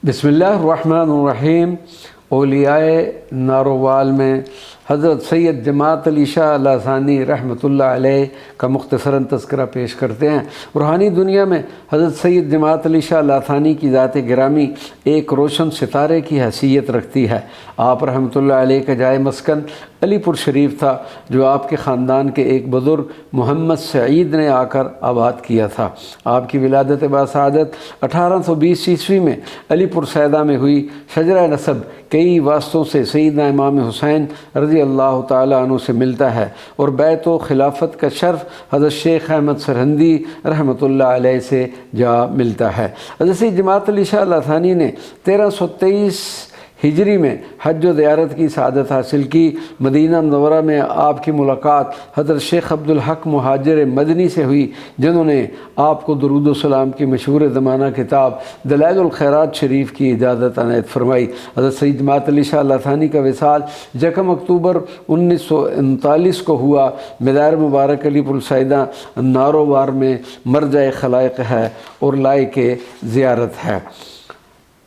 बिस्मिल्लाहिर्रहमानिर्रहीम। औलियाए नारोवाल में हज़रत सैयद जमात अली शाह लासानी रहमतुल्लाह अलैह का मुख्तसरन तज़किरा पेश करते हैं। रूहानी दुनिया में हज़रत सैयद जमात अली शाह लासानी की ज़ात गिरामी एक रोशन सितारे की हैसियत रखती है। आप रहमतुल्लाह अलैह का जाए मस्कन अलीपुर शरीफ था, जो आपके ख़ानदान के एक बुज़ुर्ग मोहम्मद सईद ने आकर आबाद किया था। आपकी विलादत बासआदत 1820 ईस्वी में अलीपुर सैदा में हुई। शजरा नसब कई वास्तों से सैयदना इमाम हुसैन रज़ी अल्लाह ताला अन्हु से मिलता है और बैत व खिलाफत का शर्फ हज़रत शेख अहमद सरहंदी रहमतुल्लाह अलैह से जा मिलता है। हज़रत सैयद जमात अली शाह लासानी ने 1323 हिजरी में हज व ज़ियारत की सआदत हासिल की। मदीना मुनव्वरा में आपकी मुलाकात हज़रत शेख अब्दुल हक मुहाजिर मदनी से हुई, जिन्होंने आपको दुरूद व सलाम की मशहूर ज़माना किताब दलाइलुल खैरात शरीफ की इजाज़त अनायत फरमाई। हज़रत सैयद जमात अली शाह लासानी का विसाल 1 अक्टूबर 1939 को हुआ। मज़ार मुबारक अलीपुर सैदा नारोवार में मरजा खलाइक़ है और लायक ज़ियारत है।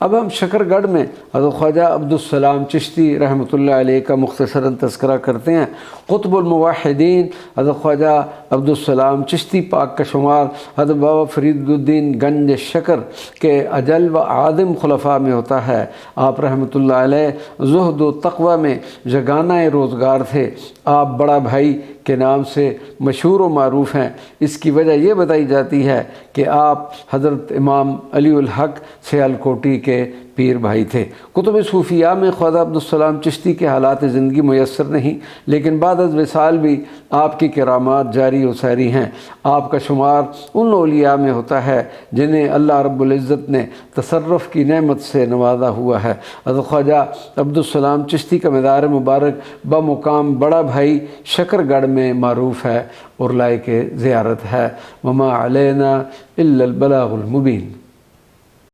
अब हम शकरगढ़ में हज़रत ख्वाजा अब्दुस्सलाम चिश्ती रहमतुल्लाह अलैह का मुख्तसरन तज़किरा करते हैं। क़ुत्बुल मुवहिदीन हज़रत ख्वाजा अब्दुस्सलाम चिश्ती पाक का शुमार हज़रत बाबा फरीदुद्दीन गंज शकर के अजल व आदिम खुलफा में होता है। आप रहमतुल्लाह अलैह ज़ुहद व तक़वा में जगाना रोज़गार थे। आप बड़ा भाई के नाम से मशहूर व मारूफ़ हैं। इसकी वजह यह बताई जाती है कि आप हज़रत इमाम अली उल हक सियालकोटी के पीर भाई थे। कुतुब सूफिया में ख्वाजा अब्दुस्सलाम चिश्ती के हालात ज़िंदगी मुयस्सर नहीं, लेकिन बाद अज़ विसाल भी आपकी करामात जारी व सारी हैं। आपका शुमार उन औलिया में होता है जिन्हें अल्लाह रब्बुल इज़्ज़त ने तसर्रुफ़ की नेमत से नवाजा हुआ है। हज़रत ख्वाजा अब्दुस्सलाम चिश्ती का मज़ार मुबारक बमुकाम बड़ा भाई शकरगढ़ में मारूफ़ है और लायक ज़ियारत है। वमा अलैना इल्लल बलागुल मुबीन।